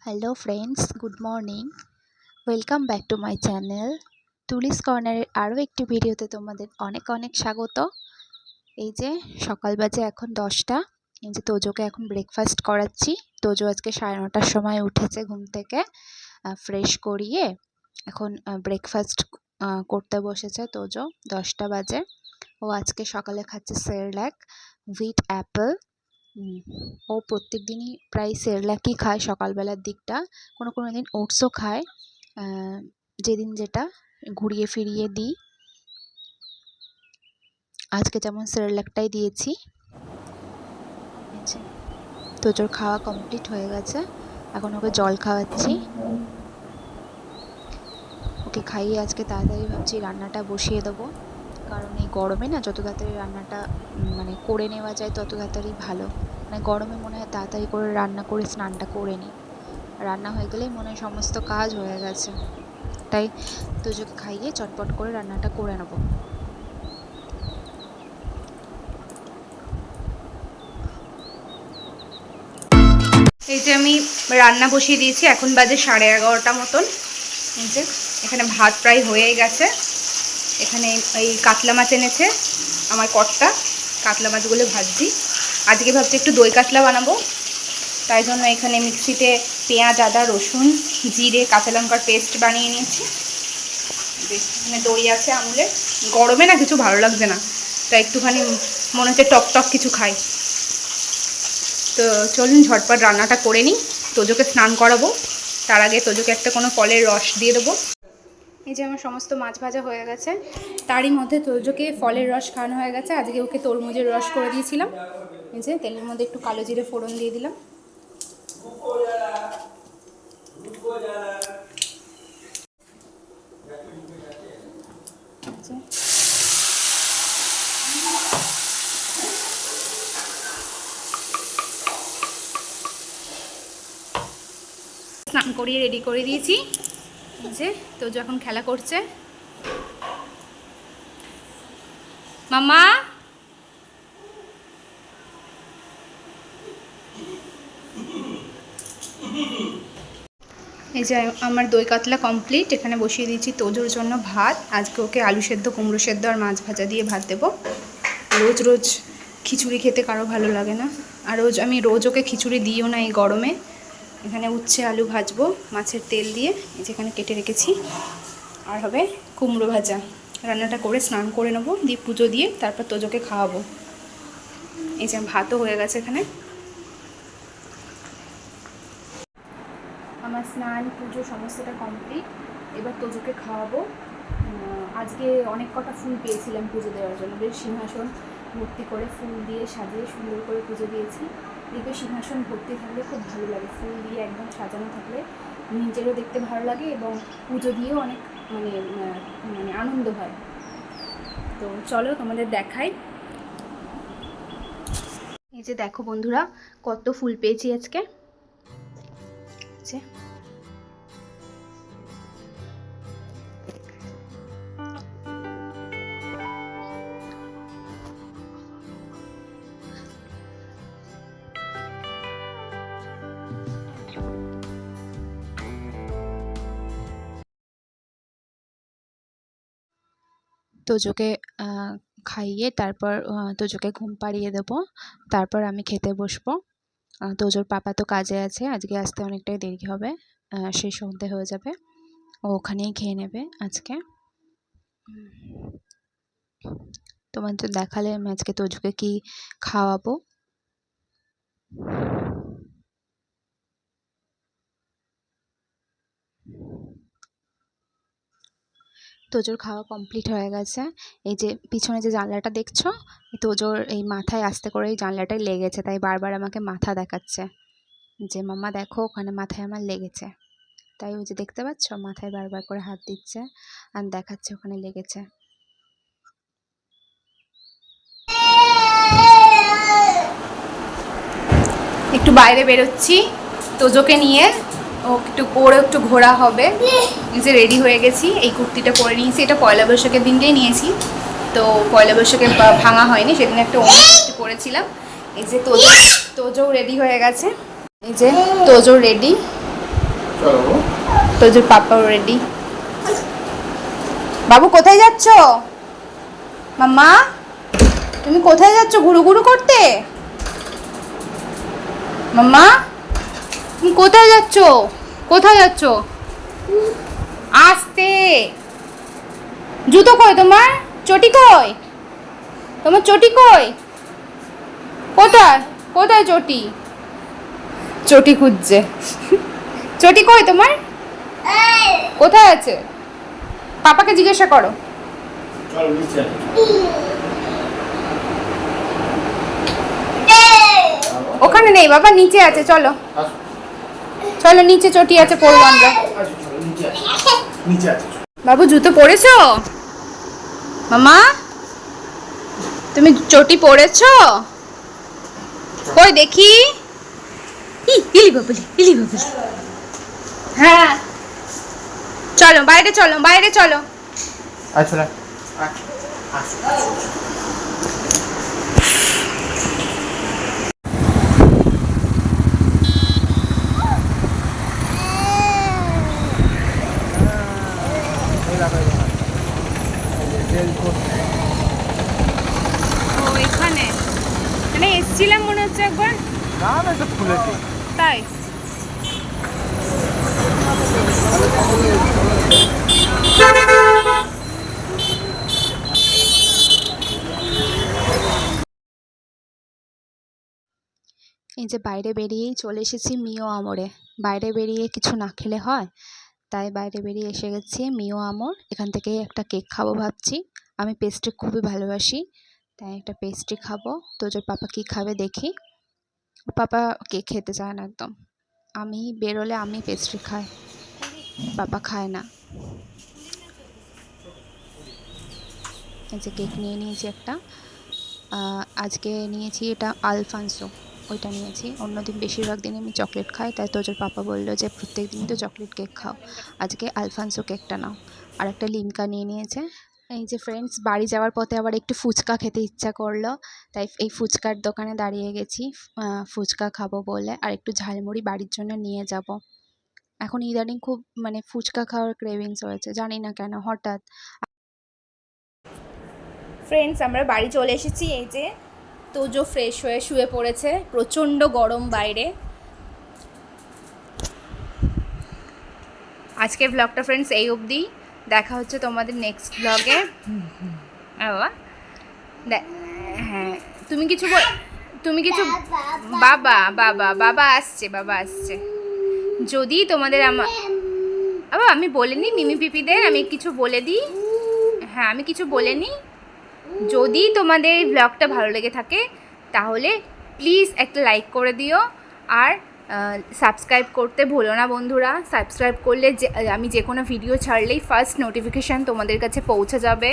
Hello friends, good morning. Welcome back to my channel Tuli's কর্নারের আরও একটি ভিডিওতে তোমাদের অনেক অনেক স্বাগত। এই যে সকাল বাজে এখন 10টা। এই যে তোজোকে এখন ব্রেকফাস্ট করাচ্ছি। তোজো আজকে 9:30টার সময় উঠেছে ঘুম থেকে, ফ্রেশ করিয়ে এখন ব্রেকফাস্ট করতে বসেছে তোজো। 10টা বাজে। ও আজকে সকালে খাচ্ছে সেরেল্যাক হুইট অ্যাপেল। ও প্রত্যেক দিনই প্রায় সেরেল্যাকই খায় সকালবেলার দিকটা, কোনো দিন ওটসও খায়, যেদিন যেটা ঘুরিয়ে ফিরিয়ে দিই। আজকে যেমন সেরেল্যাকটাই দিয়েছি। তোজোর খাওয়া কমপ্লিট হয়ে গেছে, এখন ওকে জল খাওয়াচ্ছি। ওকে খাইয়ে আজকে তাড়াতাড়ি ভাবছি রান্নাটা বসিয়ে দেবো, কারণ এই গরমে না যত তাড়াতাড়ি রান্নাটা করে নেওয়া যায় তত তাড়াতাড়ি ভালো। গরমে মনে হয় তাড়াতাড়ি করে রান্না করে স্নানটা করে নিই, রান্না হয়ে গেলেই মনে হয় সমস্ত কাজ হয়ে গেছে। তাই তোজোকে খাইয়ে চটপট করে রান্নাটা করে নেব। এই যে আমি রান্না বসিয়ে দিয়েছি, এখন বাজে 11:30 মতন। এই যে এখানে ভাত প্রায় হয়েই গেছে। এখানে এই কাতলা মাছ এনেছে আমার কর্তা, কাতলা মাছগুলো ভাজছি। আজকে ভাবছি একটু দই কাতলা বানাবো, তাই জন্য এখানে মিক্সিতে পেঁয়াজ, আদা, রসুন, জিরে, কাঁচা লঙ্কার পেস্ট বানিয়ে নিয়েছি। এখানে দই আছে আমুলের। গরমে না কিছু ভালো লাগছে না, তাই একটুখানি মনে হচ্ছে টক টক কিছু খাই। তো চলুন ঝটপট রান্নাটা করে নিই। তোজোকে স্নান করাবো, তার আগে তোজোকে একটা কোনো ফলের রস দিয়ে দেবো। এই যে আমার সমস্ত মাছ ভাজা হয়ে গেছে, তারই মধ্যে তোজোকে ফলের রস খাওয়ানো হয়ে গেছে। আজকে ওকে তরমুজের রস করে দিয়েছিলাম। এই যে তেলের মধ্যে একটু কালো জিরে ফোড়ন দিয়ে দিলাম। স্নান করিয়ে রেডি করে দিয়েছি। এই যে তোজো এখন খেলা করছে। মাম্মা, এই যে আমার দই কাতলা কমপ্লিট। এখানে বসিয়ে দিয়েছি তোজোর জন্য ভাত। আজকে ওকে আলু সেদ্ধ, কুমড়ো সেদ্ধ আর মাছ ভাজা দিয়ে ভাত দেবো। রোজ রোজ খিচুড়ি খেতে কারো ভালো লাগে না, আর আমি রোজ ওকে খিচুড়ি দিও না এই গরমে। এখানে উচ্ছে আলু ভাজবো মাছের তেল দিয়ে, এই যেখানে কেটে রেখেছি। আর হবে কুমড়ো ভাজা। রান্নাটা করে স্নান করে নেবো, দিয়ে পুজো দিয়ে তারপর তোজোকে খাওয়াবো। এই যে ভাতও হয়ে গেছে এখানে। আমার স্নান পুজো সমস্তটা কমপ্লিট। এবার তোজোকে খাওয়াবো। আজকে অনেক কটা ফুল পেয়েছিলাম পুজো দেওয়ার জন্য, বেশ সিংহাসন ভর্তি করে ফুল দিয়ে সাজিয়ে সুন্দর করে পুজো দিয়েছি। দেখবে সিংহাসন ভর্তি থাকলে খুব ভালো লাগে, ফুল দিয়ে একদম সাজানো থাকলে নিজেরও দেখতে ভালো লাগে এবং পুজো দিয়েও অনেক মানে আনন্দ হয়। তো চলো তোমাদের দেখাই। এই যে দেখো বন্ধুরা, কত ফুল পেয়েছি আজকে। তোজোকে খাইয়ে তারপর তোজোকে ঘুম পাড়িয়ে দেবো, তারপর আমি খেতে বসবো। তোজোর পাপা তো কাজে আছে, আজকে আসতে অনেকটাই দেরি হবে, সেই সন্ধ্যে হয়ে যাবে। ও ওখানেই খেয়ে নেবে আজকে। তোমাদের তো দেখালে আমি আজকে তোজোকে কি খাওয়াবো। তোজোর খাওয়া কমপ্লিট হয়ে গেছে। এই যে পিছনে যে জানলাটা দেখছো, তোজোর এই মাথায় আস্তে করে এই জানলাটাই লেগেছে, তাই বারবার আমাকে মাথা দেখাচ্ছে যে মাম্মা দেখো ওখানে মাথায় আমার লেগেছে। তাই ওই যে দেখতে পাচ্ছ মাথায় বারবার করে হাত দিচ্ছে আর দেখাচ্ছে ওখানে লেগেছে। একটু বাইরে বেরোচ্ছি তোজোকে নিয়ে, ওর একটু ঘোরা হবে। নিজে রেডি হয়ে গেছি, এই কুর্তিটা পরে নিয়েছি। এটা পয়লা বৈশাখের দিনটাই নিয়েছি, তো পয়লা বৈশাখে ভাঙা হয়নি, সেদিন একটা অন্য কুর্তি পরেছিলাম। এই যে তোজো রেডি হয়ে গেছে। এই যে তোজো রেডি। তোজোর পাপাও রেডি। বাবু কোথায় যাচ্ছ? মাম্মা তুমি কোথায় যাচ্ছ ঘুরু ঘুরু করতে? মাম্মা তুমি কোথায় যাচ্ছ? কোথায় যাচ্ছ? আসতে। জুতো কই তোমার? চটি কই? তোমার চটি কই? কোথায় কোথায় চটি? চটি খুঁজছে। চটি কই তোমার? কোথায় আছে? পাপাকে জিজ্ঞাসা করো। ওখানে নেই বাবা, নিচে আছে, চলো চলো নিচে চটি আছে, পড়বো আমরা। বাবু জুতো পরেছো? মামা তুমি চটি পরেছো? কই দেখি। ইলি বাবুলি ইলি বাবুলি। হ্যাঁ চলো বাইরে, চলো বাইরে চলো। আচ্ছা ও এখানে মানে এসছিলাম মনে হচ্ছে একবার। না না, এটা খুলেছি। তাই এই যে বাইরে বেরিয়েই চলে এসেছি মিও আমরে। বাইরে বেরিয়ে কিছু না খেলে হয়, তাই বাইরে বেরিয়ে এসে গেছি মিও আমর। এখান থেকে একটা কেক খাবো ভাবছি। আমি পেস্ট্রি খুবই ভালোবাসি, তাই একটা পেস্ট্রি খাবো। তোজোর পাপা কি খাবে দেখি। পাপা কেক খেতে চায় না একদম। আমি বেরোলে আমি পেস্ট্রি খাই, পাপা খায় না। এই যে কেক নিয়ে নিয়েছি একটা। আজকে নিয়েছি এটা আলফানসো, ওইটা নিয়েছি। অন্যদিন বেশিরভাগ দিন আমি চকলেট খাই, তাই তোজোর পাপা বললো যে প্রত্যেক দিন তো চকলেট কেক খাও, আজকে আলফানসো কেকটা নাও। আর একটা লিমকা নিয়ে নিয়েছে। এই যে ফ্রেন্ডস, বাড়ি যাওয়ার পথে আবার একটু ফুচকা খেতে ইচ্ছা করলো, তাই এই ফুচকার দোকানে দাঁড়িয়ে গেছি ফুচকা খাবো বলে। আর একটু ঝালমুড়ি বাড়ির জন্য নিয়ে যাব। এখন ইদানিং খুব মানে ফুচকা খাওয়ার ক্রেভিংস হয়েছে, জানি না কেন হঠাৎ। ফ্রেন্ডস আমরা বাড়ি চলে এসেছি। এই যে তোজো ফ্রেশ হয়ে শুয়ে পড়েছে, প্রচণ্ড গরম বাইরে। আজকের ব্লগটা ফ্রেন্ডস এই অবধি। দেখা হচ্ছে তোমাদের নেক্সট ব্লগে। বাবা হ্যাঁ তুমি কিছু বাবা বাবা বাবা আসছে, বাবা আসছে। যদি তোমাদের আমি বলিনি মিমি পিপিদের, আমি কিছু বলে দিই। হ্যাঁ আমি কিছু বলে নিই। যদি তোমাদের এই ব্লগটা ভালো লেগে থাকে তাহলে প্লিজ একটা লাইক করে দিও। আর সাবস্ক্রাইব করতে ভুলো না বন্ধুরা। সাবস্ক্রাইব করলে আমি যে কোনো ভিডিও ছাড়লেই ফার্স্ট নোটিফিকেশান তোমাদের কাছে পৌঁছে যাবে।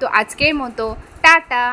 তো আজকের মতো টাটা।